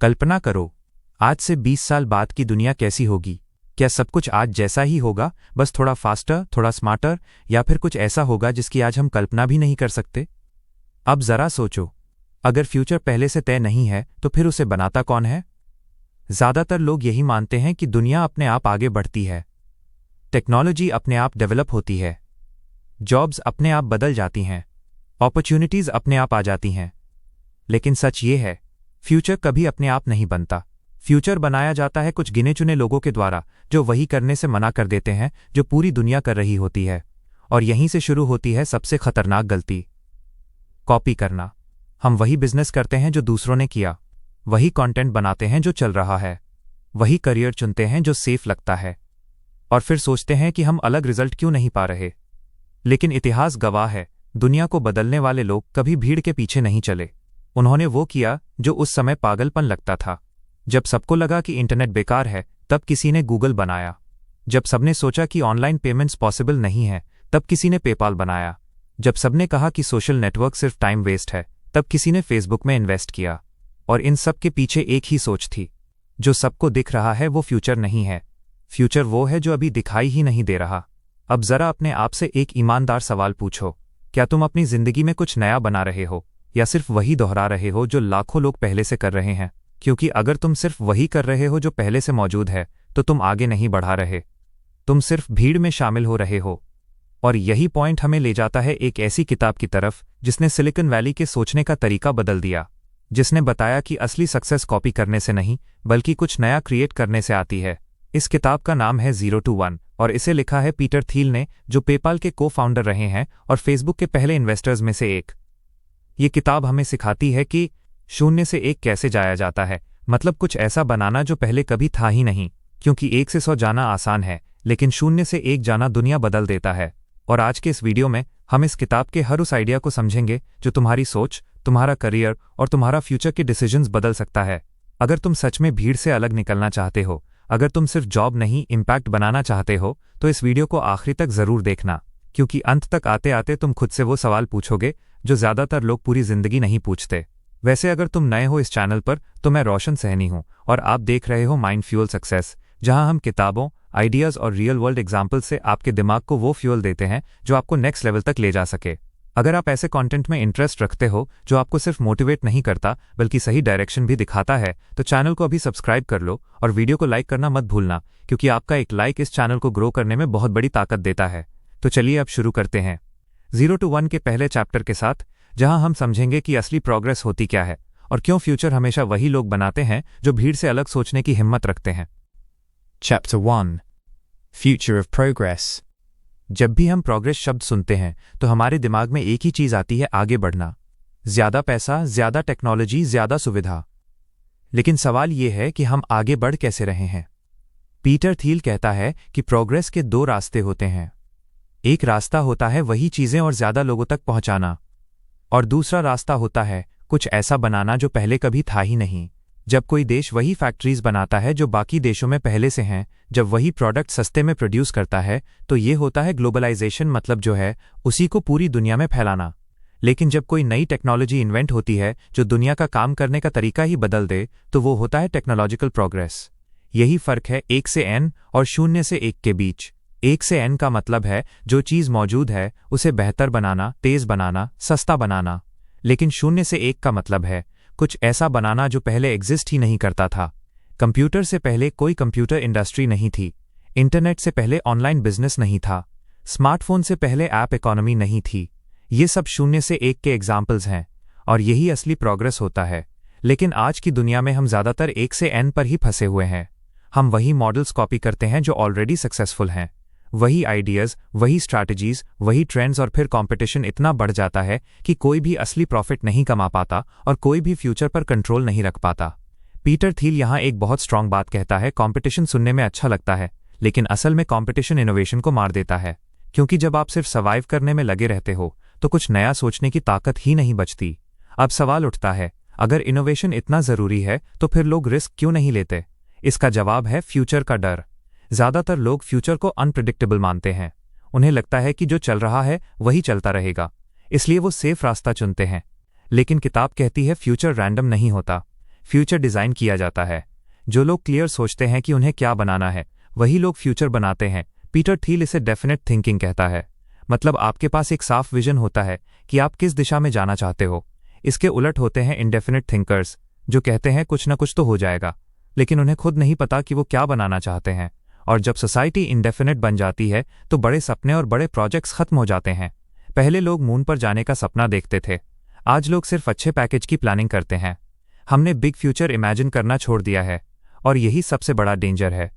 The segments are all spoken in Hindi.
कल्पना करो, आज से 20 साल बाद की दुनिया कैसी होगी। क्या सब कुछ आज जैसा ही होगा, बस थोड़ा फास्टर, थोड़ा स्मार्टर, या फिर कुछ ऐसा होगा जिसकी आज हम कल्पना भी नहीं कर सकते? अब जरा सोचो, अगर फ्यूचर पहले से तय नहीं है तो फिर उसे बनाता कौन है? ज्यादातर लोग यही मानते हैं कि दुनिया अपने आप आगे बढ़ती है, टेक्नोलॉजी अपने आप डेवलप होती है, जॉब्स अपने आप बदल जाती हैं, अपॉर्चुनिटीज अपने आप आ जाती हैं। लेकिन सच ये है, फ्यूचर कभी अपने आप नहीं बनता। फ्यूचर बनाया जाता है कुछ गिने चुने लोगों के द्वारा, जो वही करने से मना कर देते हैं जो पूरी दुनिया कर रही होती है। और यहीं से शुरू होती है सबसे खतरनाक गलती, कॉपी करना। हम वही बिजनेस करते हैं जो दूसरों ने किया, वही कंटेंट बनाते हैं जो चल रहा है, वही करियर चुनते हैं जो सेफ लगता है, और फिर सोचते हैं कि हम अलग रिजल्ट क्यों नहीं पा रहे। लेकिन इतिहास गवाह है, दुनिया को बदलने वाले लोग कभी भीड़ के पीछे नहीं चले। उन्होंने वो किया जो उस समय पागलपन लगता था। जब सबको लगा कि इंटरनेट बेकार है, तब किसी ने गूगल बनाया। जब सबने सोचा कि ऑनलाइन पेमेंट्स पॉसिबल नहीं है, तब किसी ने पेपाल बनाया। जब सबने कहा कि सोशल नेटवर्क सिर्फ टाइम वेस्ट है, तब किसी ने फेसबुक में इन्वेस्ट किया। और इन सब के पीछे एक ही सोच थी, जो सबको दिख रहा है वो फ्यूचर नहीं है। फ्यूचर वो है जो अभी दिखाई ही नहीं दे रहा। अब जरा अपने आप से एक ईमानदार सवाल पूछो, क्या तुम अपनी जिंदगी में कुछ नया बना रहे हो, या सिर्फ वही दोहरा रहे हो जो लाखों लोग पहले से कर रहे हैं? क्योंकि अगर तुम सिर्फ वही कर रहे हो जो पहले से मौजूद है, तो तुम आगे नहीं बढ़ा रहे, तुम सिर्फ भीड़ में शामिल हो रहे हो। और यही पॉइंट हमें ले जाता है एक ऐसी किताब की तरफ जिसने सिलिकॉन वैली के सोचने का तरीका बदल दिया, जिसने बताया कि असली सक्सेस कॉपी करने से नहीं, बल्कि कुछ नया क्रिएट करने से आती है। इस किताब का नाम है 0 to 1 और इसे लिखा है पीटर थील ने, जो पेपाल के को फाउंडर रहे हैं और फेसबुक के पहले इन्वेस्टर्स में से एक। ये किताब हमें सिखाती है कि 0 से 1 कैसे जाया जाता है, मतलब कुछ ऐसा बनाना जो पहले कभी था ही नहीं। क्योंकि 1 से 100 जाना आसान है, लेकिन 0 से 1 जाना दुनिया बदल देता है। और आज के इस वीडियो में हम इस किताब के हर उस आइडिया को समझेंगे जो तुम्हारी सोच, तुम्हारा करियर और तुम्हारा फ्यूचर के डिसीजंस बदल सकता है। अगर तुम सच में भीड़ से अलग निकलना चाहते हो, अगर तुम सिर्फ जॉब नहीं इम्पैक्ट बनाना चाहते हो, तो इस वीडियो को आखिरी तक जरूर देखना, क्योंकि अंत तक आते आते तुम खुद से वो सवाल पूछोगे जो ज्यादातर लोग पूरी जिंदगी नहीं पूछते। वैसे अगर तुम नए हो इस चैनल पर, तो मैं रोशन सहनी हूं और आप देख रहे हो माइंड फ्यूल सक्सेस, जहां हम किताबों, आइडियाज और रियल वर्ल्ड एग्जाम्पल से आपके दिमाग को वो फ्यूल देते हैं जो आपको नेक्स्ट लेवल तक ले जा सके। अगर आप ऐसे कंटेंट में इंटरेस्ट रखते हो जो आपको सिर्फ मोटिवेट नहीं करता बल्कि सही डायरेक्शन भी दिखाता है, तो चैनल को अभी सब्सक्राइब कर लो और वीडियो को लाइक करना मत भूलना, क्योंकि आपका एक लाइक इस चैनल को ग्रो करने में बहुत बड़ी ताकत देता है। तो चलिए अब शुरू करते हैं 0 to 1 के पहले चैप्टर के साथ, जहां हम समझेंगे कि असली प्रोग्रेस होती क्या है और क्यों फ्यूचर हमेशा वही लोग बनाते हैं जो भीड़ से अलग सोचने की हिम्मत रखते हैं। Chapter 1 Future of Progress. जब भी हम प्रोग्रेस शब्द सुनते हैं तो हमारे दिमाग में एक ही चीज आती है, आगे बढ़ना, ज्यादा पैसा, ज्यादा टेक्नोलॉजी, ज्यादा सुविधा। लेकिन सवाल यह है कि हम आगे बढ़ कैसे रहे हैं। पीटर थील कहता है कि प्रोग्रेस के 2 रास्ते होते हैं। एक रास्ता होता है वही चीजें और ज्यादा लोगों तक पहुंचाना, और दूसरा रास्ता होता है कुछ ऐसा बनाना जो पहले कभी था ही नहीं। जब कोई देश वही फैक्ट्रीज बनाता है जो बाकी देशों में पहले से हैं, जब वही प्रोडक्ट सस्ते में प्रोड्यूस करता है, तो ये होता है ग्लोबलाइजेशन, मतलब जो है उसी को पूरी दुनिया में फैलाना। लेकिन जब कोई नई टेक्नोलॉजी इन्वेंट होती है जो दुनिया का काम करने का तरीका ही बदल दे, तो वो होता है टेक्नोलॉजिकल प्रोग्रेस। यही फर्क है 1 से n और 0 से 1 के बीच। 1 से n का मतलब है जो चीज मौजूद है उसे बेहतर बनाना, तेज बनाना, सस्ता बनाना। लेकिन 0 से 1 का मतलब है कुछ ऐसा बनाना जो पहले एग्जिस्ट ही नहीं करता था। कंप्यूटर से पहले कोई कंप्यूटर इंडस्ट्री नहीं थी, इंटरनेट से पहले ऑनलाइन बिजनेस नहीं था, स्मार्टफोन से पहले ऐप इकोनॉमी नहीं थी। ये सब 0 से 1 के एग्जाम्पल्स हैं, और यही असली प्रोग्रेस होता है। लेकिन आज की दुनिया में हम ज्यादातर 1 से n पर ही फंसे हुए हैं। हम वही मॉडल्स कॉपी करते हैं जो ऑलरेडी सक्सेसफुल हैं, वही आइडियाज, वही स्ट्रैटेजीज, वही ट्रेंड्स, और फिर कंपटीशन इतना बढ़ जाता है कि कोई भी असली प्रॉफिट नहीं कमा पाता और कोई भी फ्यूचर पर कंट्रोल नहीं रख पाता। पीटर थील यहाँ एक बहुत स्ट्रांग बात कहता है, कंपटीशन सुनने में अच्छा लगता है, लेकिन असल में कंपटीशन इनोवेशन को मार देता है। क्योंकि जब आप सिर्फ सर्वाइव करने में लगे रहते हो, तो कुछ नया सोचने की ताकत ही नहीं बचती। अब सवाल उठता है, अगर इनोवेशन इतना जरूरी है तो फिर लोग रिस्क क्यों नहीं लेते? इसका जवाब है फ्यूचर का डर। ज्यादातर लोग फ्यूचर को अनप्रिडिक्टेबल मानते हैं। उन्हें लगता है कि जो चल रहा है वही चलता रहेगा, इसलिए वो सेफ रास्ता चुनते हैं। लेकिन किताब कहती है फ्यूचर रैंडम नहीं होता। फ्यूचर डिज़ाइन किया जाता है। जो लोग क्लियर सोचते हैं कि उन्हें क्या बनाना है, वही लोग फ्यूचर बनाते हैं। पीटर थील इसे डेफिनेट थिंकिंग कहता है। मतलब आपके पास एक साफ विजन होता है कि आप किस दिशा में जाना चाहते हो। इसके उलट होते हैं इंडेफिनिट थिंकर्स, जो कहते हैं कुछ न कुछ तो हो जाएगा, लेकिन उन्हें खुद नहीं पता कि वो क्या बनाना चाहते हैं। और जब सोसाइटी इंडेफिनिट बन जाती है तो बड़े सपने और बड़े प्रोजेक्ट्स खत्म हो जाते हैं। पहले लोग मून पर जाने का सपना देखते थे, आज लोग सिर्फ अच्छे पैकेज की प्लानिंग करते हैं। हमने बिग फ्यूचर इमेजिन करना छोड़ दिया है, और यही सबसे बड़ा डेंजर है,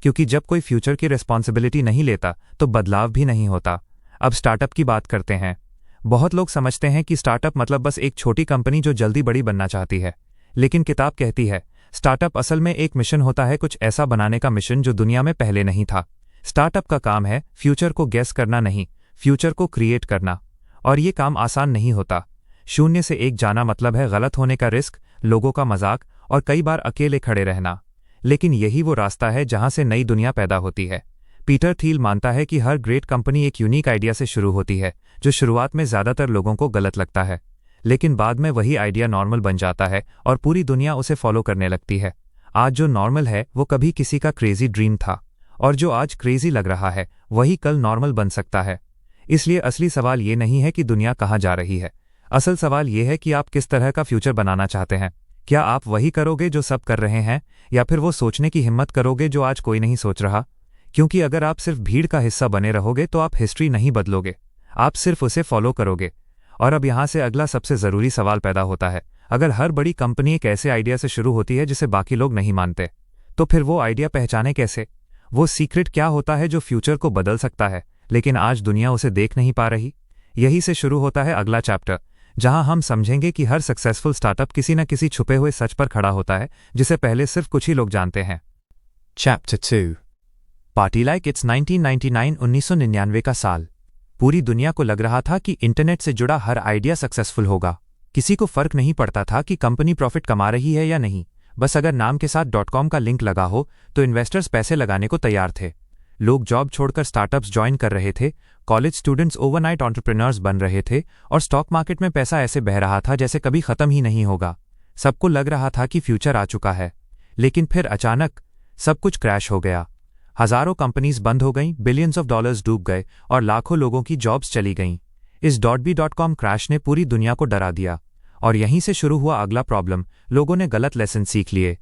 क्योंकि जब कोई फ्यूचर की रिस्पॉन्सिबिलिटी नहीं लेता तो बदलाव भी नहीं होता। अब स्टार्टअप की बात करते हैं। बहुत लोग समझते हैं कि स्टार्टअप मतलब बस एक छोटी कंपनी जो जल्दी बड़ी बनना चाहती है, लेकिन किताब कहती है स्टार्टअप असल में एक मिशन होता है, कुछ ऐसा बनाने का मिशन जो दुनिया में पहले नहीं था। स्टार्टअप का काम है फ्यूचर को गेस करना नहीं, फ्यूचर को क्रिएट करना। और ये काम आसान नहीं होता। शून्य से एक जाना मतलब है गलत होने का रिस्क, लोगों का मजाक और कई बार अकेले खड़े रहना। लेकिन यही वो रास्ता है जहां से नई दुनिया पैदा होती है। पीटर थील मानता है कि हर ग्रेट कंपनी एक यूनिक आइडिया से शुरू होती है, जो शुरुआत में ज्यादातर लोगों को गलत लगता है, लेकिन बाद में वही आइडिया नॉर्मल बन जाता है और पूरी दुनिया उसे फॉलो करने लगती है। आज जो नॉर्मल है वो कभी किसी का क्रेजी ड्रीम था, और जो आज क्रेजी लग रहा है वही कल नॉर्मल बन सकता है। इसलिए असली सवाल ये नहीं है कि दुनिया कहाँ जा रही है, असल सवाल ये है कि आप किस तरह का फ्यूचर बनाना चाहते हैं। क्या आप वही करोगे जो सब कर रहे हैं, या फिर वो सोचने की हिम्मत करोगे जो आज कोई नहीं सोच रहा? क्योंकि अगर आप सिर्फ भीड़ का हिस्सा बने रहोगे तो आप हिस्ट्री नहीं बदलोगे, आप सिर्फ उसे फॉलो करोगे। और अब यहाँ से अगला सबसे ज़रूरी सवाल पैदा होता है, अगर हर बड़ी कंपनी एक ऐसे आइडिया से शुरू होती है जिसे बाकी लोग नहीं मानते, तो फिर वो आइडिया पहचाने कैसे? वो सीक्रेट क्या होता है जो फ्यूचर को बदल सकता है, लेकिन आज दुनिया उसे देख नहीं पा रही? यही से शुरू होता है अगला चैप्टर, जहां हम समझेंगे कि हर सक्सेसफुल स्टार्टअप किसी न किसी छुपे हुए सच पर खड़ा होता है, जिसे पहले सिर्फ कुछ ही लोग जानते हैं। Chapter 2. पार्टी लाइक इट्स 1999 1999 का साल। पूरी दुनिया को लग रहा था कि इंटरनेट से जुड़ा हर आइडिया सक्सेसफुल होगा। किसी को फर्क नहीं पड़ता था कि कंपनी प्रॉफिट कमा रही है या नहीं, बस अगर नाम के साथ .com का लिंक लगा हो तो इन्वेस्टर्स पैसे लगाने को तैयार थे। लोग जॉब छोड़कर स्टार्टअप्स ज्वाइन कर रहे थे, कॉलेज स्टूडेंट्स ओवरनाइट एंटरप्रेन्योर्स बन रहे थे, और स्टॉक मार्केट में पैसा ऐसे बह रहा था जैसे कभी खत्म ही नहीं होगा। सबको लग रहा था कि फ्यूचर आ चुका है, लेकिन फिर अचानक सब कुछ क्रैश हो गया। हजारों कंपनीज बंद हो गईं, बिलियंस ऑफ डॉलर्स डूब गए और लाखों लोगों की जॉब्स चली गईं। इस .com क्रैश ने पूरी दुनिया को डरा दिया, और यहीं से शुरू हुआ अगला प्रॉब्लम। लोगों ने गलत लेसन सीख लिए।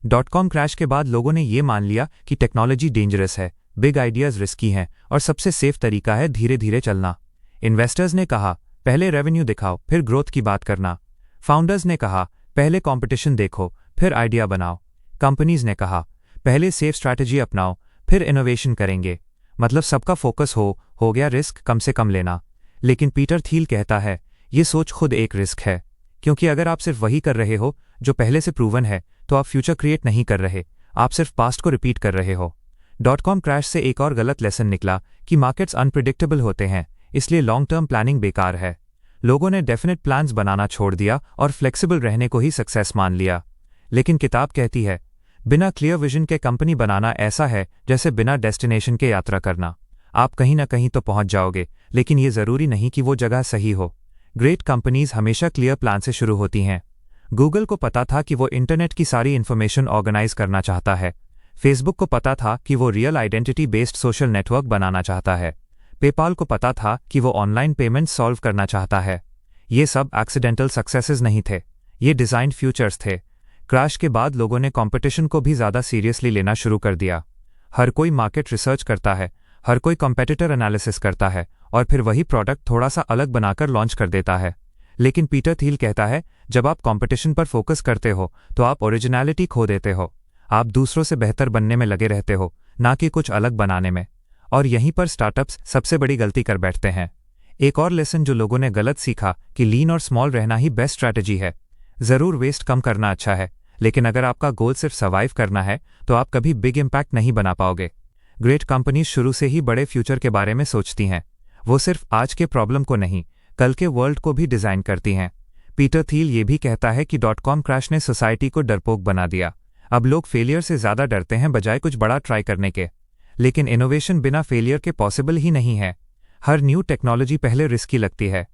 .com क्रैश के बाद लोगों ने ये मान लिया कि टेक्नोलॉजी डेंजरस है, बिग आइडियाज रिस्की हैं, और सबसे सेफ तरीका है धीरे धीरे चलना। इन्वेस्टर्स ने कहा पहले रेवेन्यू दिखाओ फिर ग्रोथ की बात करना। फाउंडर्स ने कहा पहले कंपटीशन देखो फिर आइडिया बनाओ। कंपनीज ने कहा पहले सेफ स्ट्रैटेजी अपनाओ फिर इनोवेशन करेंगे। मतलब सबका फोकस हो गया रिस्क कम से कम लेना। लेकिन पीटर थील कहता है ये सोच खुद एक रिस्क है, क्योंकि अगर आप सिर्फ वही कर रहे हो जो पहले से प्रूवन है तो आप फ्यूचर क्रिएट नहीं कर रहे, आप सिर्फ पास्ट को रिपीट कर रहे हो। .com क्रैश से एक और गलत लेसन निकला कि मार्केट्स अनप्रिडिक्टेबल होते हैं, इसलिए लॉन्ग टर्म प्लानिंग बेकार है। लोगों ने डेफिनेट प्लान्स बनाना छोड़ दिया और फ्लेक्सिबल रहने को ही सक्सेस मान लिया। लेकिन किताब कहती है बिना क्लियर विजन के कंपनी बनाना ऐसा है जैसे बिना डेस्टिनेशन के यात्रा करना। आप कहीं ना कहीं तो पहुंच जाओगे, लेकिन ये जरूरी नहीं कि वो जगह सही हो। ग्रेट कंपनीज हमेशा क्लियर प्लान से शुरू होती हैं। गूगल को पता था कि वो इंटरनेट की सारी इन्फॉर्मेशन ऑर्गेनाइज करना चाहता है। फेसबुक को पता था कि वो real identity based social network बनाना चाहता है। पेपाल को पता था कि वो ऑनलाइन पेमेंट सॉल्व करना चाहता है। ये सब एक्सीडेंटल सक्सेसेस नहीं थे, ये डिजाइन्ड फ्यूचर्स थे। क्रैश के बाद लोगों ने कंपटीशन को भी ज़्यादा सीरियसली लेना शुरू कर दिया। हर कोई मार्केट रिसर्च करता है, हर कोई कॉम्पिटिटर एनालिसिस करता है, और फिर वही प्रोडक्ट थोड़ा सा अलग बनाकर लॉन्च कर देता है। लेकिन पीटर थील कहता है जब आप कंपटीशन पर फोकस करते हो तो आप ओरिजिनलिटी खो देते हो। आप दूसरों से बेहतर बनने में लगे रहते हो, ना कि कुछ अलग बनाने में। और यहीं पर स्टार्टअप्स सबसे बड़ी गलती कर बैठते हैं। एक और लेसन जो लोगों ने गलत सीखा कि लीन और स्मॉल रहना ही बेस्ट स्ट्रैटेजी है। ज़रूर वेस्ट कम करना अच्छा है, लेकिन अगर आपका गोल सिर्फ सर्वाइव करना है तो आप कभी बिग इम्पैक्ट नहीं बना पाओगे। ग्रेट कंपनीज शुरू से ही बड़े फ्यूचर के बारे में सोचती हैं। वो सिर्फ आज के प्रॉब्लम को नहीं, कल के वर्ल्ड को भी डिज़ाइन करती हैं। पीटर थील ये भी कहता है कि .com क्रैश ने सोसाइटी को डरपोक बना दिया। अब लोग फेलियर से ज़्यादा डरते हैं बजाय कुछ बड़ा ट्राई करने के। लेकिन इनोवेशन बिना फेलियर के पॉसिबल ही नहीं है। हर न्यू टेक्नोलॉजी पहले रिस्की लगती है,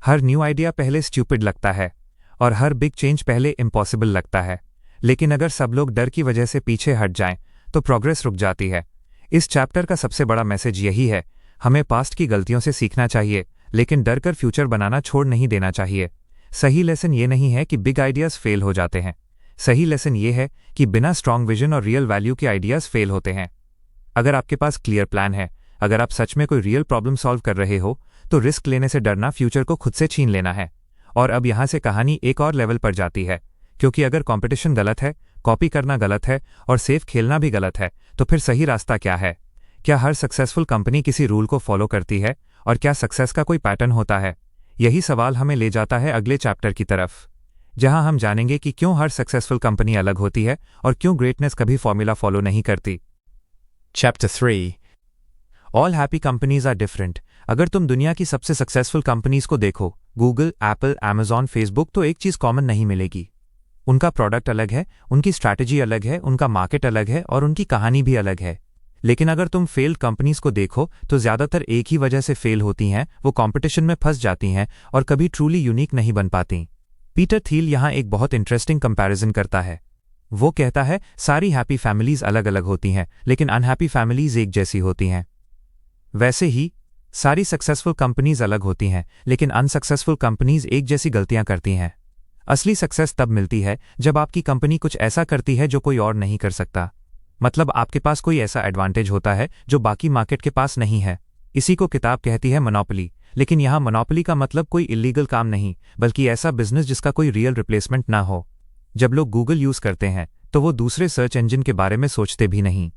हर न्यू आइडिया पहले स्टूपिड लगता है, और हर बिग चेंज पहले इम्पॉसिबल लगता है। लेकिन अगर सब लोग डर की वजह से पीछे हट जाएं, तो प्रोग्रेस रुक जाती है। इस चैप्टर का सबसे बड़ा मैसेज यही है, हमें पास्ट की गलतियों से सीखना चाहिए, लेकिन डर कर फ्यूचर बनाना छोड़ नहीं देना चाहिए। सही लेसन ये नहीं है कि बिग आइडियाज़ फेल हो जाते हैं। सही लेसन ये है कि बिना स्ट्रॉन्ग विजन और रियल वैल्यू के आइडियाज़ फेल होते हैं। अगर आपके पास क्लियर प्लान है, अगर आप सच में कोई रियल प्रॉब्लम सॉल्व कर रहे हो, तो रिस्क लेने से डरना फ्यूचर को खुद से छीन लेना है। और अब यहाँ से कहानी एक और लेवल पर जाती है, क्योंकि अगर कंपटीशन गलत है, कॉपी करना गलत है और सेफ खेलना भी गलत है, तो फिर सही रास्ता क्या है? क्या हर सक्सेसफुल कंपनी किसी रूल को फॉलो करती है, और क्या सक्सेस का कोई पैटर्न होता है? यही सवाल हमें ले जाता है अगले चैप्टर की तरफ, जहां हम जानेंगे कि क्यों हर सक्सेसफुल कंपनी अलग होती है और क्यों ग्रेटनेस कभी फॉर्मूला फॉलो नहीं करती। Chapter 3. All happy companies are different. अगर तुम दुनिया की सबसे सक्सेसफुल कंपनीज को देखो, गूगल, एप्पल, अमेजॉन, फेसबुक, तो एक चीज़ कॉमन नहीं मिलेगी। उनका प्रोडक्ट अलग है, उनकी स्ट्रैटेजी अलग है, उनका मार्केट अलग है और उनकी कहानी भी अलग है। लेकिन अगर तुम फेल्ड कंपनीज को देखो, तो ज़्यादातर एक ही वजह से फेल होती हैं, वो कंपटीशन में फंस जाती हैं और कभी ट्रूली यूनिक नहीं बन पाती। पीटर थील यहाँ एक बहुत इंटरेस्टिंग कंपैरिजन करता है। वो कहता है, सारी हैप्पी फैमिलीज अलग अलग होती हैं, लेकिन अनहैप्पी फैमिलीज एक जैसी होती हैं। वैसे ही सारी सक्सेसफुल कंपनीज अलग होती हैं, लेकिन अनसक्सेसफुल कंपनीज एक जैसी गलतियां करती हैं। असली सक्सेस तब मिलती है जब आपकी कंपनी कुछ ऐसा करती है जो कोई और नहीं कर सकता। मतलब आपके पास कोई ऐसा एडवांटेज होता है जो बाकी मार्केट के पास नहीं है। इसी को किताब कहती है मोनोपोली। लेकिन यहाँ मोनोपोली का मतलब कोई इलीगल काम नहीं, बल्कि ऐसा बिजनेस जिसका कोई रियल रिप्लेसमेंट ना हो। जब लोग गूगल यूज करते हैं, तो वो दूसरे सर्च इंजन के बारे में सोचते भी नहीं।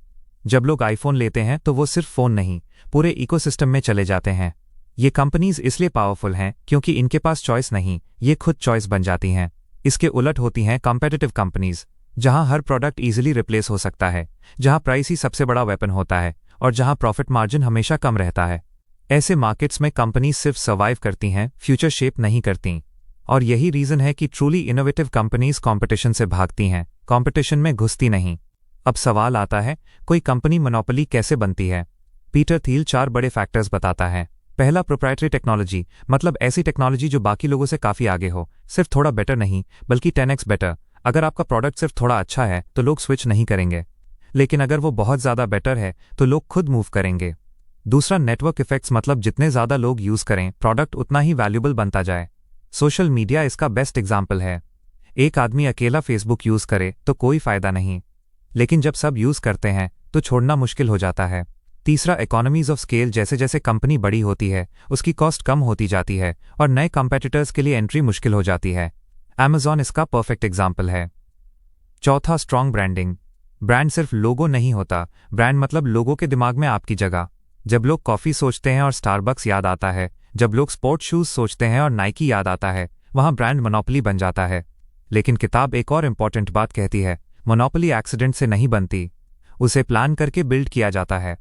जब लोग आईफोन लेते हैं, तो वो सिर्फ फोन नहीं, पूरे इकोसिस्टम में चले जाते हैं। ये कंपनीज इसलिए पावरफुल हैं क्योंकि इनके पास चॉइस नहीं, ये खुद चॉइस बन जाती हैं। इसके उलट होती हैं कॉम्पिटिटिव कंपनीज, जहां हर प्रोडक्ट इजीली रिप्लेस हो सकता है, जहां प्राइस ही सबसे बड़ा वेपन होता है और जहां प्रॉफिट मार्जिन हमेशा कम रहता है। ऐसे मार्केट्स में कंपनीज सिर्फ सर्वाइव करती हैं, फ्यूचर शेप नहीं करती। और यही रीजन है कि ट्रूली इनोवेटिव कंपनीज कंपटीशन से भागती हैं, कंपटीशन में घुसती नहीं। अब सवाल आता है, कोई कंपनी मोनोपोली कैसे बनती है? पीटर थील 4 बड़े फैक्टर्स बताता है। पहला, प्रोप्राइटरी टेक्नोलॉजी, मतलब ऐसी टेक्नोलॉजी जो बाकी लोगों से काफ़ी आगे हो, सिर्फ थोड़ा बेटर नहीं बल्कि 10x बेटर। अगर आपका प्रोडक्ट सिर्फ थोड़ा अच्छा है तो लोग स्विच नहीं करेंगे, लेकिन अगर वो बहुत ज़्यादा बेटर है तो लोग खुद मूव करेंगे। दूसरा, नेटवर्क इफेक्ट्स, मतलब जितने ज़्यादा लोग यूज़ करें, प्रोडक्ट उतना ही वैल्यूबल बनता जाए। सोशल मीडिया इसका बेस्ट एग्जाम्पल है। एक आदमी अकेला फेसबुक यूज़ करे तो कोई फ़ायदा नहीं, लेकिन जब सब यूज़ करते हैं तो छोड़ना मुश्किल हो जाता है। तीसरा, इकोनॉमीज ऑफ स्केल, जैसे जैसे कंपनी बड़ी होती है उसकी कॉस्ट कम होती जाती है और नए कंपेटिटर्स के लिए एंट्री मुश्किल हो जाती है। अमेजॉन इसका परफेक्ट एग्जाम्पल है। चौथा, स्ट्रॉन्ग ब्रांडिंग। ब्रांड सिर्फ लोगो नहीं होता, ब्रांड मतलब लोगों के दिमाग में आपकी जगह। जब लोग कॉफ़ी सोचते हैं और स्टारबक्स याद आता है, जब लोग स्पोर्ट्स शूज़ सोचते हैं और नाइकी याद आता है, वहाँ ब्रांड मोनोपोली बन जाता है। लेकिन किताब एक और इम्पॉर्टेंट बात कहती है, मोनोपोली एक्सीडेंट से नहीं बनती, उसे प्लान करके बिल्ड किया जाता है।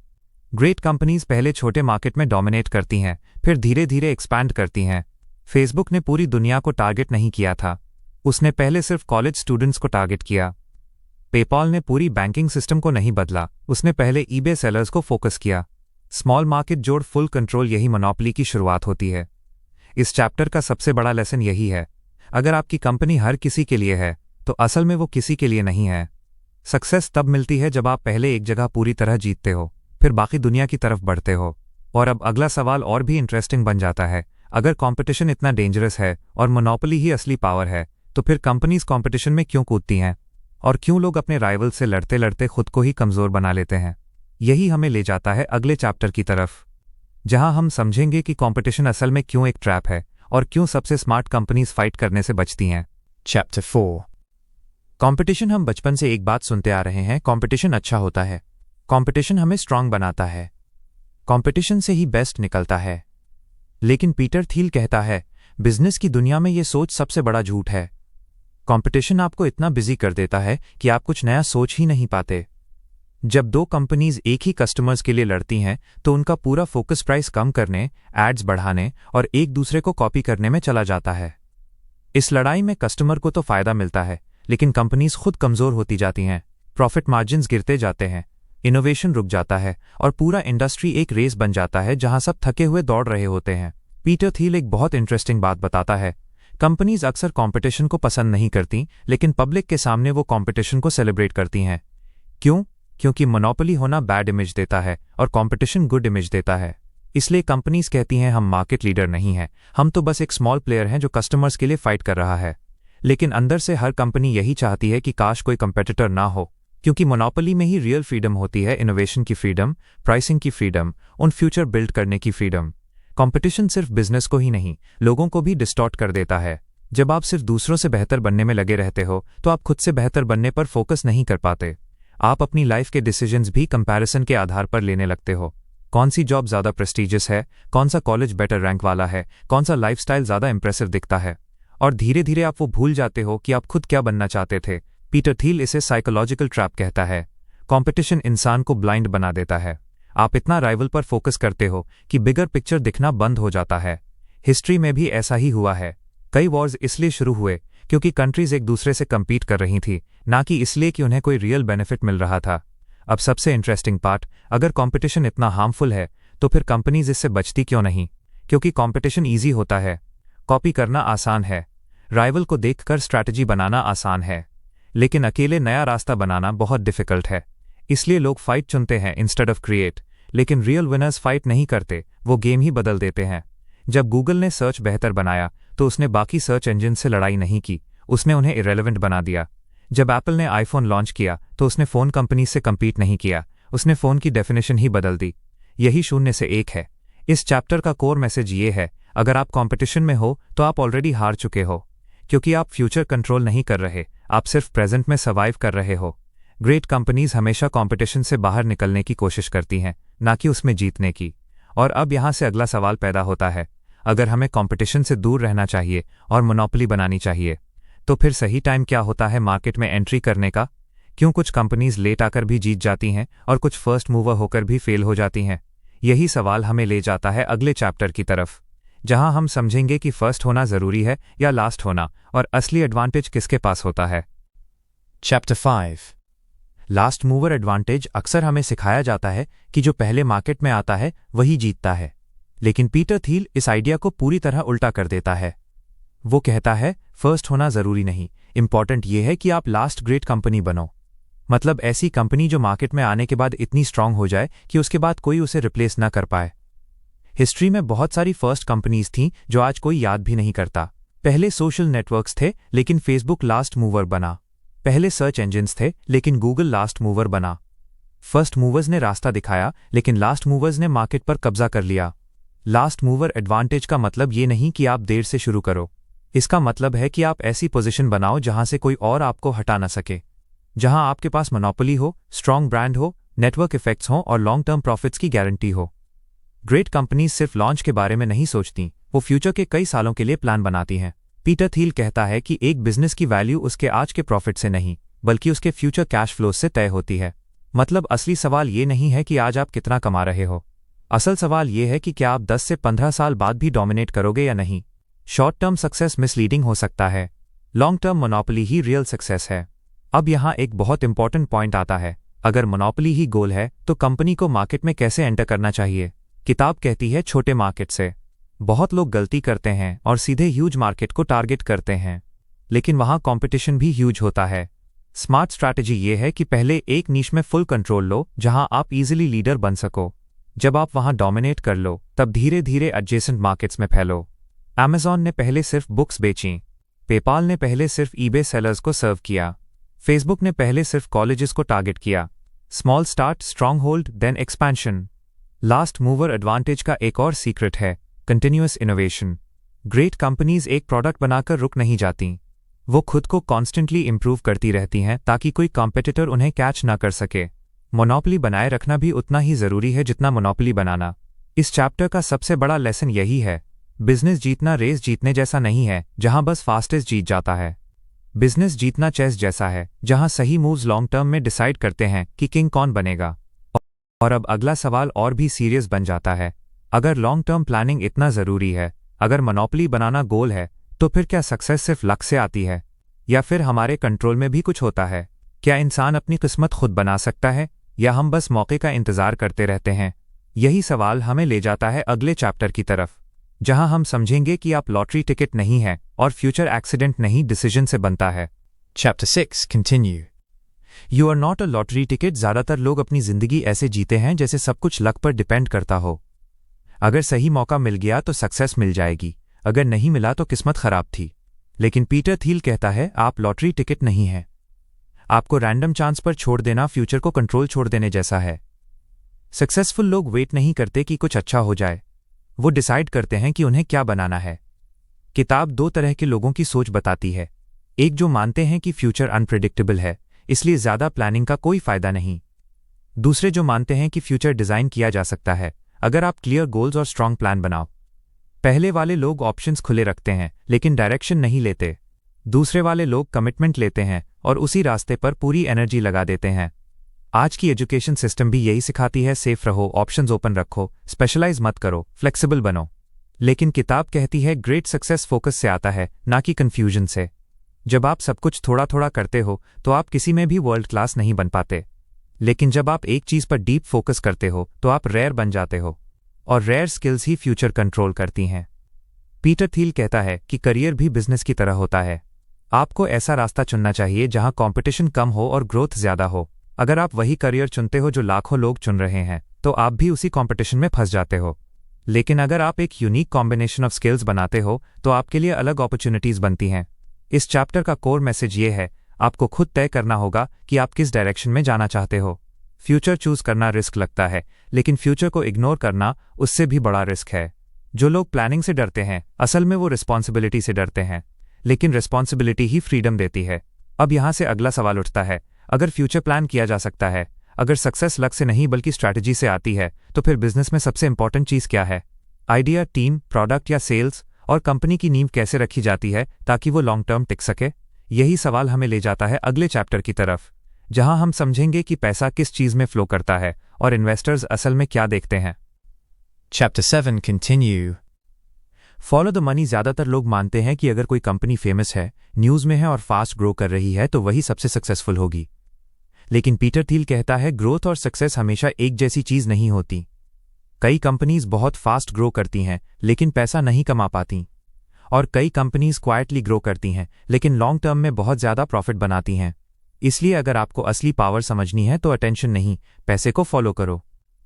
ग्रेट कंपनीज पहले छोटे मार्केट में डोमिनेट करती हैं, फिर धीरे धीरे एक्सपैंड करती हैं। फेसबुक ने पूरी दुनिया को टारगेट नहीं किया था, उसने पहले सिर्फ कॉलेज स्टूडेंट्स को टारगेट किया। पेपॉल ने पूरी बैंकिंग सिस्टम को नहीं बदला, उसने पहले ईबे सेलर्स को फोकस किया। स्मॉल मार्केट जोड़ फुल कंट्रोल, यही मोनोपोली की शुरुआत होती है। इस चैप्टर का सबसे बड़ा लेसन यही है, अगर आपकी कंपनी हर किसी के लिए है तो असल में वो किसी के लिए नहीं है। सक्सेस तब मिलती है जब आप पहले एक जगह पूरी तरह जीतते हो, फिर बाकी दुनिया की तरफ बढ़ते हो। और अब अगला सवाल और भी इंटरेस्टिंग बन जाता है, अगर कंपटीशन इतना डेंजरस है और मोनोपोली ही असली पावर है, तो फिर कंपनीज कंपटीशन में क्यों कूदती हैं और क्यों लोग अपने राइवल से लड़ते लड़ते खुद को ही कमज़ोर बना लेते हैं? यही हमें ले जाता है अगले चैप्टर की तरफ, जहां हम समझेंगे कि कंपटीशन असल में क्यों एक ट्रैप है और क्यों सबसे स्मार्ट कंपनीज फाइट करने से बचती हैं। Chapter 4. कंपटीशन, हम बचपन से एक बात सुनते आ रहे हैं, कंपटीशन अच्छा होता है, कंपटीशन हमें स्ट्रांग बनाता है, कंपटीशन से ही बेस्ट निकलता है। लेकिन पीटर थील कहता है, बिजनेस की दुनिया में ये सोच सबसे बड़ा झूठ है। कंपटीशन आपको इतना बिजी कर देता है कि आप कुछ नया सोच ही नहीं पाते। जब 2 कंपनीज एक ही कस्टमर्स के लिए लड़ती हैं, तो उनका पूरा फोकस प्राइस कम करने, एड्स बढ़ाने और एक दूसरे को कॉपी करने में चला जाता है। इस लड़ाई में कस्टमर को तो फायदा मिलता है, लेकिन कंपनीज खुद कमजोर होती जाती हैं, प्रॉफिट मार्जिन्स गिरते जाते हैं, इनोवेशन रुक जाता है और पूरा इंडस्ट्री एक रेस बन जाता है जहां सब थके हुए दौड़ रहे होते हैं। पीटर थील एक बहुत इंटरेस्टिंग बात बताता है, कंपनीज अक्सर कंपटीशन को पसंद नहीं करती, लेकिन पब्लिक के सामने वो कंपटीशन को सेलिब्रेट करती हैं। क्यों? क्योंकि मोनोपोली होना बैड इमेज देता है और कंपटीशन गुड इमेज देता है। इसलिए कंपनीज कहती हैं हम मार्केट लीडर नहीं हैं, हम तो बस एक स्मॉल प्लेयर हैं जो कस्टमर्स के लिए फाइट कर रहा है। लेकिन अंदर से हर कंपनी यही चाहती है कि काश कोई कंपेटिटर ना हो, क्योंकि मोनोपोली में ही रियल फ्रीडम होती है, इनोवेशन की फ्रीडम, प्राइसिंग की फ्रीडम, उन फ्यूचर बिल्ड करने की फ्रीडम। कंपटीशन सिर्फ बिजनेस को ही नहीं, लोगों को भी डिस्टॉर्ट कर देता है। जब आप सिर्फ दूसरों से बेहतर बनने में लगे रहते हो तो आप खुद से बेहतर बनने पर फोकस नहीं कर पाते। आप अपनी लाइफ के डिसीजंस भी कंपैरिजन के आधार पर लेने लगते हो। कौन सी जॉब ज़्यादा प्रेस्टीजियस है, कौन सा कॉलेज बेटर रैंक वाला है, कौन सा लाइफस्टाइल ज़्यादा इंप्रेसिव दिखता है, और धीरे धीरे आप वो भूल जाते हो कि आप खुद क्या बनना चाहते थे। पीटर थील इसे साइकोलॉजिकल ट्रैप कहता है। कंपटीशन इंसान को ब्लाइंड बना देता है। आप इतना राइवल पर फोकस करते हो कि बिगर पिक्चर दिखना बंद हो जाता है। हिस्ट्री में भी ऐसा ही हुआ है। कई वॉर्स इसलिए शुरू हुए क्योंकि कंट्रीज एक दूसरे से कम्पीट कर रही थी, ना कि इसलिए कि उन्हें कोई रियल बेनिफिट मिल रहा था। अब सबसे इंटरेस्टिंग पार्ट, अगर कंपटीशन इतना हार्मफुल है तो फिर कंपनीज इससे बचती क्यों नहीं? क्योंकि कंपटीशन ईजी होता है, कॉपी करना आसान है, राइवल को देखकर स्ट्रैटेजी बनाना आसान है, लेकिन अकेले नया रास्ता बनाना बहुत डिफिकल्ट है। इसलिए लोग फाइट चुनते हैं इंस्टेड ऑफ क्रिएट। लेकिन रियल विनर्स फाइट नहीं करते, वो गेम ही बदल देते हैं। जब गूगल ने सर्च बेहतर बनाया तो उसने बाकी सर्च इंजन से लड़ाई नहीं की, उसने उन्हें इरेलेवेंट बना दिया। जब एप्पल ने आईफोन लॉन्च किया तो उसने फ़ोन कंपनी से कम्पीट नहीं किया, उसने फ़ोन की डेफिनेशन ही बदल दी। यही 0 से 1 है। इस चैप्टर का कोर मैसेज ये है, अगर आप कंपटीशन में हो तो आप ऑलरेडी हार चुके हो, क्योंकि आप फ्यूचर कंट्रोल नहीं कर रहे, आप सिर्फ प्रेजेंट में सर्वाइव कर रहे हो। ग्रेट कंपनीज हमेशा कंपटीशन से बाहर निकलने की कोशिश करती हैं, ना कि उसमें जीतने की। और अब यहाँ से अगला सवाल पैदा होता है, अगर हमें कंपटीशन से दूर रहना चाहिए और मोनोपोली बनानी चाहिए, तो फिर सही टाइम क्या होता है मार्केट में एंट्री करने का? क्यों कुछ कंपनीज लेट आकर भी जीत जाती हैं और कुछ फर्स्ट मूवर होकर भी फेल हो जाती हैं? यही सवाल हमें ले जाता है अगले चैप्टर की तरफ, जहां हम समझेंगे कि फर्स्ट होना जरूरी है या लास्ट होना, और असली एडवांटेज किसके पास होता है। Chapter 5. लास्ट मूवर एडवांटेज अक्सर हमें सिखाया जाता है कि जो पहले मार्केट में आता है वही जीतता है, लेकिन पीटर थील इस आइडिया को पूरी तरह उल्टा कर देता है। वो कहता है फर्स्ट होना जरूरी नहीं, इंपॉर्टेंट ये है कि आप लास्ट ग्रेट कंपनी बनो। मतलब ऐसी कंपनी जो मार्केट में आने के बाद इतनी स्ट्रांग हो जाए कि उसके बाद कोई उसे रिप्लेस ना कर पाए। हिस्ट्री में बहुत सारी फर्स्ट कंपनीज थीं जो आज कोई याद भी नहीं करता। पहले सोशल नेटवर्क्स थे, लेकिन फेसबुक लास्ट मूवर बना। पहले सर्च इंजिन्स थे, लेकिन गूगल लास्ट मूवर बना। फर्स्ट मूवर्स ने रास्ता दिखाया, लेकिन लास्ट मूवर्स ने मार्केट पर कब्जा कर लिया। लास्ट मूवर एडवांटेज का मतलब ये नहीं कि आप देर से शुरू करो, इसका मतलब है कि आप ऐसी पोजीशन बनाओ जहां से कोई और आपको हटा ना सके, जहां आपके पास मोनोपोली हो, स्ट्रांग ब्रांड हो, नेटवर्क इफेक्ट्स हो और लॉन्ग टर्म प्रॉफिट्स की गारंटी हो। ग्रेट कंपनीज सिर्फ लॉन्च के बारे में नहीं सोचती, वो फ्यूचर के कई सालों के लिए प्लान बनाती हैं। पीटर थील कहता है कि एक बिजनेस की वैल्यू उसके आज के प्रॉफिट से नहीं, बल्कि उसके फ्यूचर कैश फ्लो से तय होती है। मतलब असली सवाल ये नहीं है कि आज आप कितना कमा रहे हो, असल सवाल ये है कि क्या आप 10 से 15 साल बाद भी डोमिनेट करोगे या नहीं। शॉर्ट टर्म सक्सेस मिसलीडिंग हो सकता है, लॉन्ग टर्म मोनोपोली ही रियल सक्सेस है। अब यहाँ एक बहुत इंपॉर्टेंट पॉइंट आता है, अगर मोनोपोली ही गोल है तो कंपनी को मार्केट में कैसे एंटर करना चाहिए। किताब कहती है छोटे मार्केट से। बहुत लोग गलती करते हैं और सीधे ह्यूज मार्केट को टारगेट करते हैं, लेकिन वहाँ कंपटीशन भी ह्यूज होता है। स्मार्ट स्ट्रैटेजी ये है कि पहले एक नीश में फुल कंट्रोल लो जहां आप इजीली लीडर बन सको। जब आप वहां डोमिनेट कर लो तब धीरे धीरे एडजेसेंट मार्केट्स में फैलो। अमेज़ॉन ने पहले सिर्फ बुक्स बेचीं, पेपाल ने पहले सिर्फ ईबे सेलर्स को सर्व किया, फेसबुक ने पहले सिर्फ कॉलेजेस को टारगेट किया। Small start, strong hold, then expansion. Last mover advantage का एक और सीक्रेट है, कंटिन्यूअस इनोवेशन। ग्रेट कंपनीज एक प्रोडक्ट बनाकर रुक नहीं जाती, वो खुद को कॉन्स्टेंटली इंप्रूव करती रहती हैं ताकि कोई कॉम्पिटिटर उन्हें कैच ना कर सके। मोनोपोली बनाए रखना भी उतना ही जरूरी है जितना मोनोपोली बनाना। इस चैप्टर का सबसे बड़ा लेसन यही है, बिजनेस जीतना रेस जीतने जैसा नहीं है जहां बस फास्टेस्ट जीत जाता है। बिजनेस जीतना चेस जैसा है जहां सही मूव्स लॉन्ग टर्म में डिसाइड करते हैं कि किंग कौन बनेगा। और अब अगला सवाल और भी सीरियस बन जाता है, अगर लॉन्ग टर्म प्लानिंग इतना जरूरी है, अगर मोनोपोली बनाना गोल है, तो फिर क्या सक्सेस सिर्फ लक से आती है, या फिर हमारे कंट्रोल में भी कुछ होता है? क्या इंसान अपनी किस्मत खुद बना सकता है, या हम बस मौके का इंतजार करते रहते हैं? यही सवाल हमें ले जाता है अगले चैप्टर की तरफ, जहां हम समझेंगे कि आप लॉटरी टिकट नहीं है और फ्यूचर एक्सीडेंट नहीं डिसीजन से बनता है। Chapter 6. Continue. You are not a lottery ticket. ज़्यादातर लोग अपनी जिंदगी ऐसे जीते हैं जैसे सब कुछ लक पर डिपेंड करता हो। अगर सही मौका मिल गया तो सक्सेस मिल जाएगी, अगर नहीं मिला तो किस्मत खराब थी। लेकिन पीटर थील कहता है आप लॉटरी टिकट नहीं हैं। आपको रैंडम चांस पर छोड़ देना फ्यूचर को कंट्रोल छोड़ देने जैसा है। सक्सेसफुल लोग वेट नहीं करते कि कुछ अच्छा हो जाए, वो डिसाइड करते हैं कि उन्हें क्या बनाना है। किताब दो तरह के लोगों की सोच बताती है, एक जो मानते हैं कि फ्यूचर अनप्रिडिक्टेबल है इसलिए ज़्यादा प्लानिंग का कोई फायदा नहीं, दूसरे जो मानते हैं कि फ्यूचर डिज़ाइन किया जा सकता है अगर आप क्लियर गोल्स और स्ट्रॉन्ग प्लान बनाओ। पहले वाले लोग ऑप्शंस खुले रखते हैं लेकिन डायरेक्शन नहीं लेते, दूसरे वाले लोग कमिटमेंट लेते हैं और उसी रास्ते पर पूरी एनर्जी लगा देते हैं। आज की एजुकेशन सिस्टम भी यही सिखाती है, सेफ रहो, ऑप्शंस ओपन रखो, स्पेशलाइज मत करो, फ्लेक्सिबल बनो। लेकिन किताब कहती है ग्रेट सक्सेस फोकस से आता है, ना कि कन्फ्यूजन से। जब आप सब कुछ थोड़ा थोड़ा करते हो तो आप किसी में भी वर्ल्ड क्लास नहीं बन पाते, लेकिन जब आप एक चीज पर डीप फोकस करते हो तो आप रेयर बन जाते हो, और रेयर स्किल्स ही फ्यूचर कंट्रोल करती हैं। पीटर थील कहता है कि करियर भी बिजनेस की तरह होता है। आपको ऐसा रास्ता चुनना चाहिए जहां कंपटीशन कम हो और ग्रोथ ज्यादा हो। अगर आप वही करियर चुनते हो जो लाखों लोग चुन रहे हैं तो आप भी उसी कंपटीशन में फंस जाते हो। लेकिन अगर आप एक यूनिक कॉम्बिनेशन ऑफ स्किल्स बनाते हो तो आपके लिए अलग अपॉर्चुनिटीज बनती हैं। इस चैप्टर का कोर मैसेज ये है, आपको खुद तय करना होगा कि आप किस डायरेक्शन में जाना चाहते हो। फ्यूचर चूज करना रिस्क लगता है, लेकिन फ्यूचर को इग्नोर करना उससे भी बड़ा रिस्क है। जो लोग प्लानिंग से डरते हैं असल में वो रिस्पॉन्सिबिलिटी से डरते हैं, लेकिन रिस्पॉन्सिबिलिटी ही फ्रीडम देती है। अब यहां से अगला सवाल उठता है, अगर फ्यूचर प्लान किया जा सकता है, अगर सक्सेस लक से नहीं बल्कि स्ट्रैटेजी से आती है, तो फिर बिजनेस में सबसे इंपॉर्टेंट चीज क्या है? आइडिया, टीम, प्रोडक्ट या सेल्स, और कंपनी की नींव कैसे रखी जाती है ताकि वो लॉन्ग टर्म टिक सके? यही सवाल हमें ले जाता है अगले चैप्टर की तरफ, जहां हम समझेंगे कि पैसा किस चीज में फ्लो करता है और इन्वेस्टर्स असल में क्या देखते हैं। Chapter 7. Continue. Follow the money. ज्यादातर लोग मानते हैं कि अगर कोई कंपनी फेमस है, न्यूज में है और फास्ट ग्रो कर रही है तो वही सबसे सक्सेसफुल होगी। लेकिन पीटर थील कहता है ग्रोथ और सक्सेस हमेशा एक जैसी चीज नहीं होती। कई कंपनीज बहुत फास्ट ग्रो करती हैं लेकिन पैसा नहीं कमा पाती, और कई कंपनीज क्वाइटली ग्रो करती हैं लेकिन लॉन्ग टर्म में बहुत ज्यादा प्रॉफिट बनाती हैं। इसलिए अगर आपको असली पावर समझनी है तो अटेंशन नहीं, पैसे को फॉलो करो।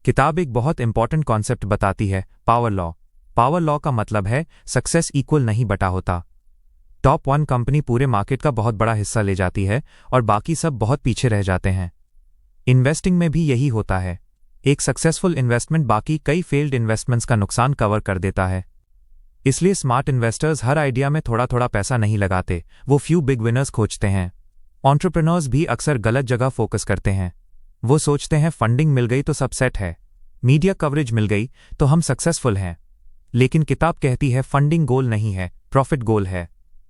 किताब एक बहुत इंपॉर्टेंट कॉन्सेप्ट बताती है, पावर लॉ। पावर लॉ का मतलब है सक्सेस इक्वल नहीं बटा होता। टॉप 1 कंपनी पूरे मार्केट का बहुत बड़ा हिस्सा ले जाती है और बाकी सब बहुत पीछे रह जाते हैं। इन्वेस्टिंग में भी यही होता है, एक सक्सेसफुल इन्वेस्टमेंट बाकी कई फेल्ड इन्वेस्टमेंट्स का नुकसान कवर कर देता है। इसलिए स्मार्ट इन्वेस्टर्स हर आइडिया में थोड़ा थोड़ा पैसा नहीं लगाते, वो फ्यू बिग विनर्स खोजते हैं। एंटरप्रेन्योर्स भी अक्सर गलत जगह फोकस करते हैं। वो सोचते हैं फंडिंग मिल गई तो सब सेट है, मीडिया कवरेज मिल गई तो हम सक्सेसफुल हैं। लेकिन किताब कहती है फंडिंग गोल नहीं है, प्रॉफिट गोल है।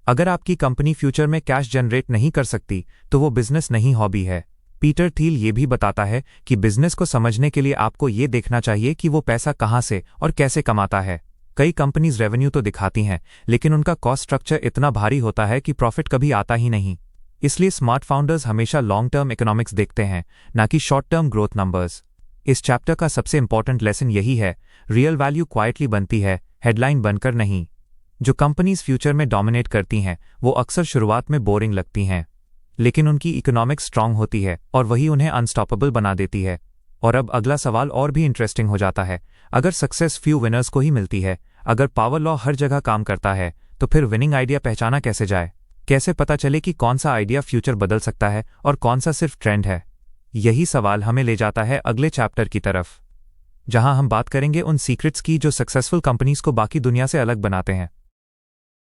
अगर आपकी कंपनी फ्यूचर में कैश जनरेट नहीं कर सकती तो वो बिजनेस नहीं, हॉबी है। पीटर थील ये भी बताता है कि बिजनेस को समझने के लिए आपको ये देखना चाहिए कि वो पैसा कहाँ से और कैसे कमाता है। कई कंपनीज रेवेन्यू तो दिखाती हैं लेकिन उनका कॉस्ट स्ट्रक्चर इतना भारी होता है कि प्रॉफिट कभी आता ही नहीं। इसलिए स्मार्ट फाउंडर्स हमेशा लॉन्ग टर्म इकोनॉमिक्स देखते हैं, ना कि शॉर्ट टर्म ग्रोथ नंबर्स। इस चैप्टर का सबसे इंपॉर्टेंट लेसन यही है, रियल वैल्यू क्वाइटली बनती है, हेडलाइन बनकर नहीं। जो कंपनीज फ्यूचर में डोमिनेट करती हैं वो अक्सर शुरुआत में बोरिंग लगती हैं, लेकिन उनकी इकोनॉमिक्स स्ट्रांग होती है और वही उन्हें अनस्टॉपेबल बना देती है। और अब अगला सवाल और भी इंटरेस्टिंग हो जाता है, अगर सक्सेस फ्यू विनर्स को ही मिलती है, अगर पावर लॉ हर जगह काम करता है, तो फिर विनिंग आइडिया पहचाना कैसे जाए? कैसे पता चले कि कौन सा आइडिया फ्यूचर बदल सकता है और कौन सा सिर्फ ट्रेंड है? यही सवाल हमें ले जाता है अगले चैप्टर की तरफ, जहां हम बात करेंगे उन सीक्रेट्स की जो सक्सेसफुल कंपनीज को बाकी दुनिया से अलग बनाते हैं।